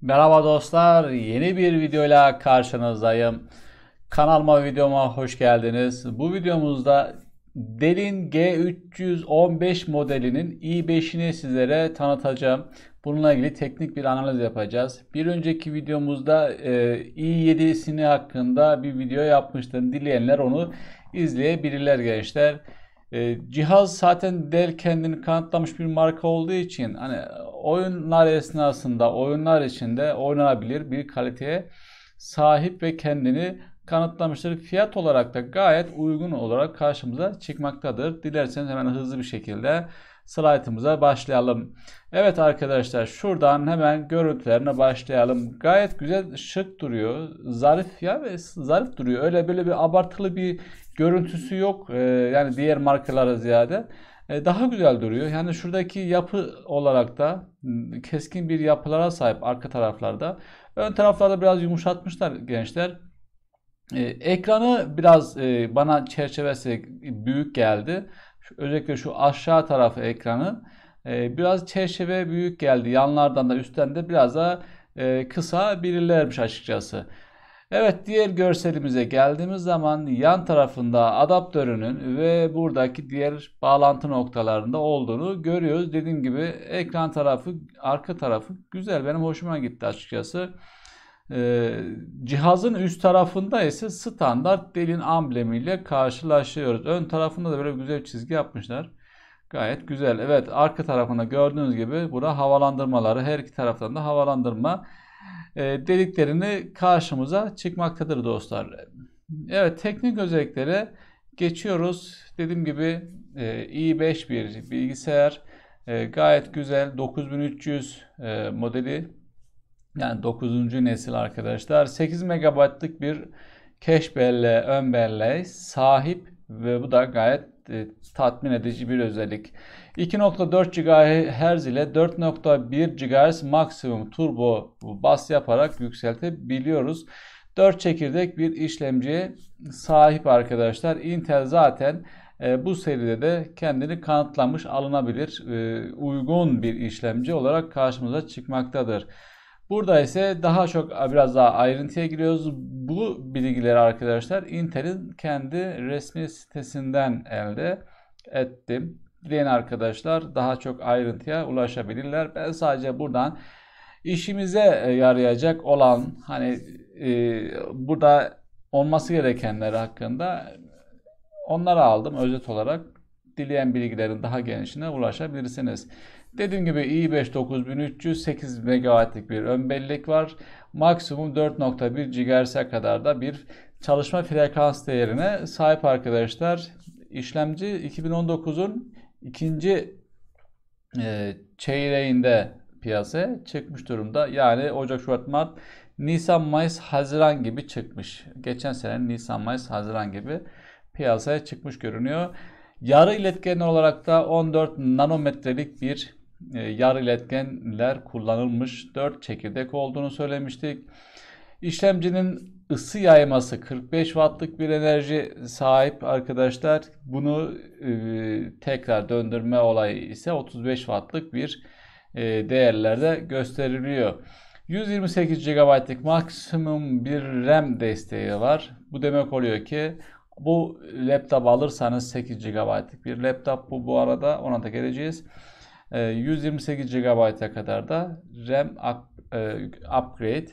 Merhaba dostlar, yeni bir videoyla karşınızdayım. Kanalıma, videoma hoş geldiniz. Bu videomuzda Dell'in G315 modelinin i5'ini sizlere tanıtacağım. Bununla ilgili teknik bir analiz yapacağız. Bir önceki videomuzda i7'sini hakkında bir video yapmıştım. Dileyenler onu izleyebilirler gençler. Cihaz zaten Dell kendini kanıtlamış bir marka olduğu için hani oyunlar esnasında oyunlar içinde oynanabilir bir kaliteye sahip ve kendini kanıtlamıştır. Fiyat olarak da gayet uygun olarak karşımıza çıkmaktadır. Dilerseniz hemen hızlı bir şekilde slaytımıza başlayalım. Evet arkadaşlar, şuradan hemen görüntülerine başlayalım. Gayet güzel, şık duruyor. Zarif ya ve zarif duruyor. Öyle böyle bir abartılı bir görüntüsü yok. Yani diğer markalara ziyade daha güzel duruyor. Yani şuradaki yapı olarak da keskin bir yapılara sahip arka taraflarda. Ön taraflarda biraz yumuşatmışlar gençler. Ekranı biraz bana çerçevesi büyük geldi. Özellikle şu aşağı tarafı ekranı biraz çerçeve büyük geldi. Yanlardan da üstten de biraz daha kısa bilirlermiş açıkçası. Evet, diğer görselimize geldiğimiz zaman yan tarafında adaptörünün ve buradaki diğer bağlantı noktalarında olduğunu görüyoruz. Dediğim gibi ekran tarafı, arka tarafı güzel. Benim hoşuma gitti açıkçası. Cihazın üst tarafında ise standart Dell'in amblemiyle karşılaşıyoruz. Ön tarafında da böyle güzel bir çizgi yapmışlar. Gayet güzel. Evet, arka tarafında gördüğünüz gibi burada havalandırmaları, her iki taraftan da havalandırma deliklerini karşımıza çıkmaktadır dostlar. Evet, teknik özelliklere geçiyoruz. Dediğim gibi i5 bir bilgisayar. Gayet güzel. 9300 modeli. Yani 9. nesil arkadaşlar. 8 megabaytlık bir cache belleğe, ön belleğe sahip ve bu da gayet tatmin edici bir özellik. 2.4 GHz ile 4.1 GHz maksimum turbo bas yaparak yükseltebiliyoruz. 4 çekirdek bir işlemciye sahip arkadaşlar. Intel zaten bu seride de kendini kanıtlamış, alınabilir, uygun bir işlemci olarak karşımıza çıkmaktadır. Burada ise daha çok biraz daha ayrıntıya giriyoruz. Bu bilgileri arkadaşlar Intel'in kendi resmi sitesinden elde ettim. Dileyen arkadaşlar daha çok ayrıntıya ulaşabilirler. Ben sadece buradan işimize yarayacak olan hani burada olması gerekenler hakkında onları aldım özet olarak. Dileyen bilgilerin daha genişine ulaşabilirsiniz. Dediğim gibi i5 9300 8 MB'lik bir ön bellek var. Maksimum 4.1 GHz'e kadar da bir çalışma frekans değerine sahip arkadaşlar. İşlemci 2019'un ikinci çeyreğinde piyasaya çıkmış durumda. Yani Ocak, Şubat, Mart, Nisan, Mayıs, Haziran gibi çıkmış. Geçen sene Nisan, Mayıs, Haziran gibi piyasaya çıkmış görünüyor. Yarı iletken olarak da 14 nanometrelik bir yarı iletkenler kullanılmış. 4 çekirdek olduğunu söylemiştik. İşlemcinin ısı yayması 45 wattlık bir enerji sahip arkadaşlar. Bunu tekrar döndürme olayı ise 35 wattlık bir değerlerde gösteriliyor. 128 GB'lık maksimum bir RAM desteği var. Bu demek oluyor ki bu laptop alırsanız 8 GB'lık bir laptop bu arada, ona da geleceğiz. 128 GB'a kadar da RAM upgrade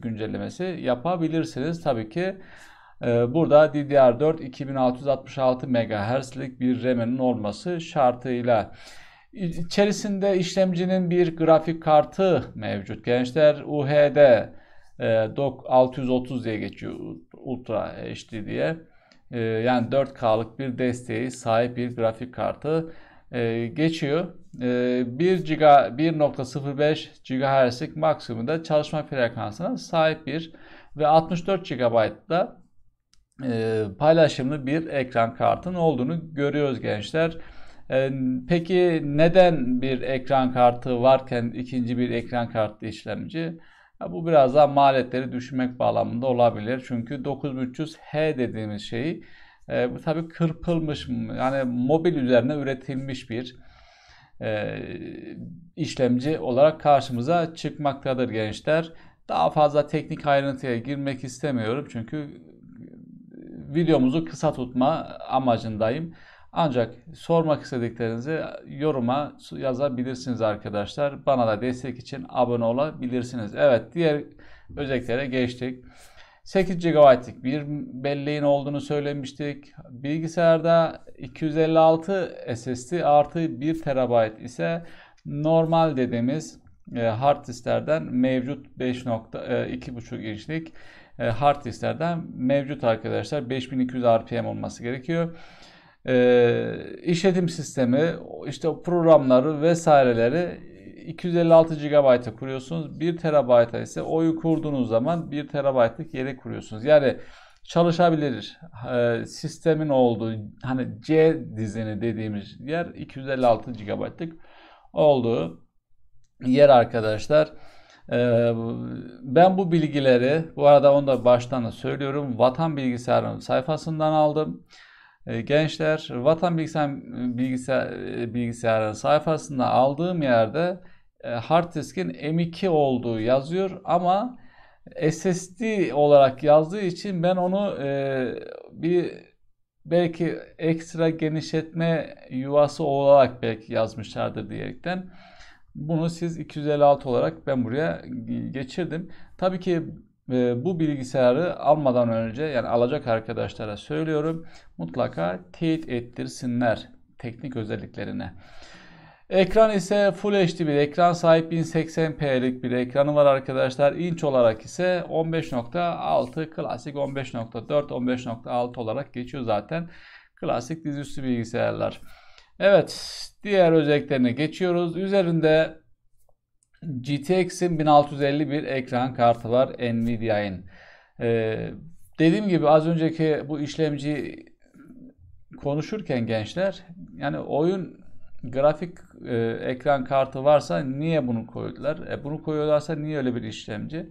güncellemesi yapabilirsiniz. Tabii ki burada DDR4 2666 MHz'lik bir RAM'inin olması şartıyla. İçerisinde işlemcinin bir grafik kartı mevcut. Gençler UHD 630 diye geçiyor, Ultra HD diye. Yani 4K'lık bir desteği sahip bir grafik kartı geçiyor. 1.05 GHz'lik maksimumda çalışma frekansına sahip bir ve 64 GB'da paylaşımlı bir ekran kartının olduğunu görüyoruz gençler. Peki neden bir ekran kartı varken ikinci bir ekran kartı işlemci? Bu biraz daha maliyetleri düşürmek bağlamında olabilir. Çünkü 9300H dediğimiz bu tabii kırpılmış, yani mobil üzerine üretilmiş bir işlemci olarak karşımıza çıkmaktadır gençler. Daha fazla teknik ayrıntıya girmek istemiyorum çünkü videomuzu kısa tutma amacındayım. Ancak sormak istediklerinizi yoruma yazabilirsiniz arkadaşlar. Bana da destek için abone olabilirsiniz. Evet, diğer özelliklere geçtik. 8 GB'lık bir belleğin olduğunu söylemiştik. Bilgisayarda 256 SSD artı 1 TB ise normal dediğimiz hard disklerden mevcut 2.5 inçlik hard disklerden mevcut arkadaşlar. 5200 RPM olması gerekiyor. İşletim sistemi, işte programları vesaireleri 256 GB'a kuruyorsunuz. 1 TB ise oyun kurduğunuz zaman 1 TB'lık yere kuruyorsunuz. Yani çalışabilir sistemin olduğu, hani C dizini dediğimiz yer 256 GB'lık olduğu yer arkadaşlar. Ben bu bilgileri, bu arada onu da baştan da söylüyorum, Vatan Bilgisayar'ın sayfasından aldım. Gençler, Vatan Bilgisayar'ın sayfasında aldığım yerde hard diskin M2 olduğu yazıyor ama SSD olarak yazdığı için ben onu bir belki ekstra genişletme yuvası olarak belki yazmışlardır diyerekten bunu siz 256 olarak ben buraya geçirdim. Tabii ki bu bilgisayarı almadan önce, yani alacak arkadaşlara söylüyorum, mutlaka teyit ettirsinler teknik özelliklerine. Ekran ise Full HD bir ekran sahip, 1080p'lik bir ekranı var arkadaşlar. İnç olarak ise 15.6, klasik 15.4, 15.6 olarak geçiyor zaten. Klasik dizüstü bilgisayarlar. Evet, diğer özelliklerine geçiyoruz. Üzerinde GTX'in 1650 bir ekran kartı var Nvidia'nın. Dediğim gibi az önceki bu işlemci konuşurken gençler, yani oyun grafik ekran kartı varsa niye bunu koydular? Bunu koyuyorlarsa niye öyle bir işlemci?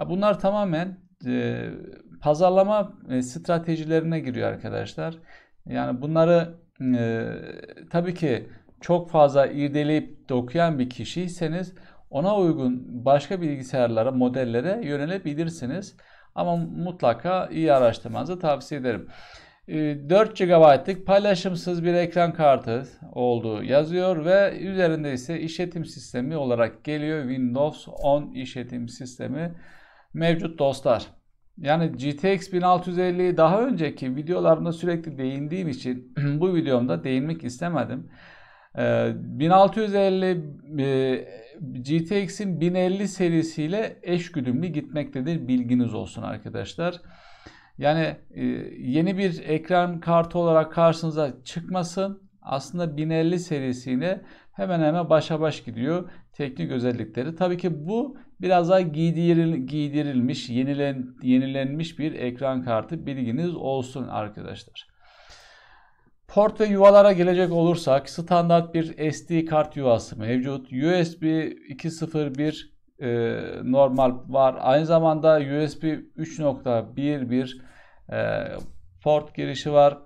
Bunlar tamamen pazarlama stratejilerine giriyor arkadaşlar. Yani bunları tabii ki çok fazla irdeleyip dokuyan bir kişiyseniz ona uygun başka bilgisayarlara, modellere yönelebilirsiniz. Ama mutlaka iyi araştırmanızı tavsiye ederim. 4 GB'lık paylaşımsız bir ekran kartı olduğu yazıyor ve üzerinde ise işletim sistemi olarak geliyor. Windows 10 işletim sistemi mevcut dostlar. Yani GTX 1650'yi daha önceki videolarımda sürekli değindiğim için bu videomda değinmek istemedim. 1650 GTX'in 1050 serisiyle eşgüdümlü gitmektedir. Bilginiz olsun arkadaşlar. Yani yeni bir ekran kartı olarak karşınıza çıkmasın. Aslında 1050 serisine hemen hemen başa baş gidiyor teknik özellikleri. Tabii ki bu biraz daha giydirilmiş, yenilenmiş bir ekran kartı. Bilginiz olsun arkadaşlar. Port ve yuvalara gelecek olursak standart bir SD kart yuvası mevcut. USB 2.0 normal var. Aynı zamanda USB 3.1 bir port girişi var.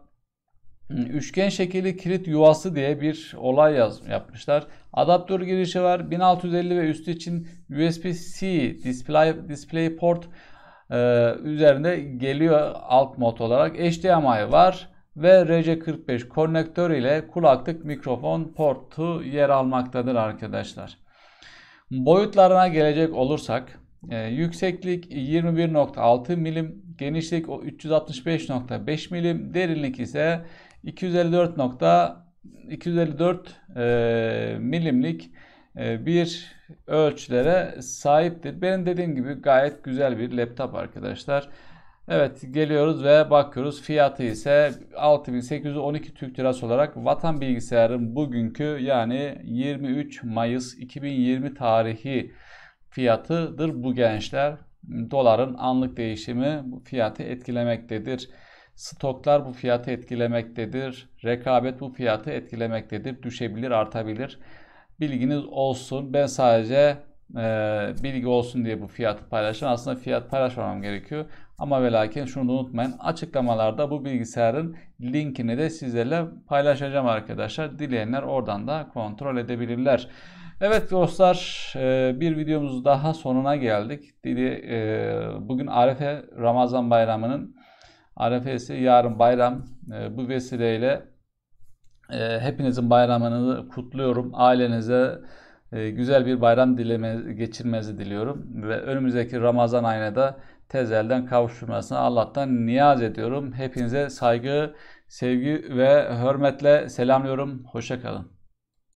Üçgen şekilli kilit yuvası diye bir olay yapmışlar. Adaptör girişi var. 1650 ve üstü için USB-C display port üzerinde geliyor alt mod olarak. HDMI var ve RJ45 konnektör ile kulaklık mikrofon portu yer almaktadır arkadaşlar. Boyutlarına gelecek olursak yükseklik 21.6 milim, genişlik 365.5 milim, derinlik ise 254 milimlik bir ölçülere sahiptir. Benim dediğim gibi gayet güzel bir laptop arkadaşlar. Evet, geliyoruz ve bakıyoruz. Fiyatı ise 6812 Türk Lirası olarak Vatan Bilgisayar'ın bugünkü, yani 23 Mayıs 2020 tarihi fiyatıdır bu gençler. Doların anlık değişimi bu fiyatı etkilemektedir. Stoklar bu fiyatı etkilemektedir. Rekabet bu fiyatı etkilemektedir. Düşebilir, artabilir. Bilginiz olsun. Ben sadece bilgi olsun diye bu fiyatı paylaşıyorum. Aslında fiyat paylaşmamam gerekiyor. Ama ve lakin şunu da unutmayın. Açıklamalarda bu bilgisayarın linkini de sizlerle paylaşacağım arkadaşlar. Dileyenler oradan da kontrol edebilirler. Evet dostlar, bir videomuz daha sonuna geldik. Bugün Arefe, Ramazan bayramının Arefesi, yarın bayram. Bu vesileyle hepinizin bayramını kutluyorum. Ailenize güzel bir bayram geçirmenizi diliyorum. Ve önümüzdeki Ramazan ayına da tezelden kavuşturmasını Allah'tan niyaz ediyorum. Hepinize saygı, sevgi ve hürmetle selamlıyorum. Hoşça kalın.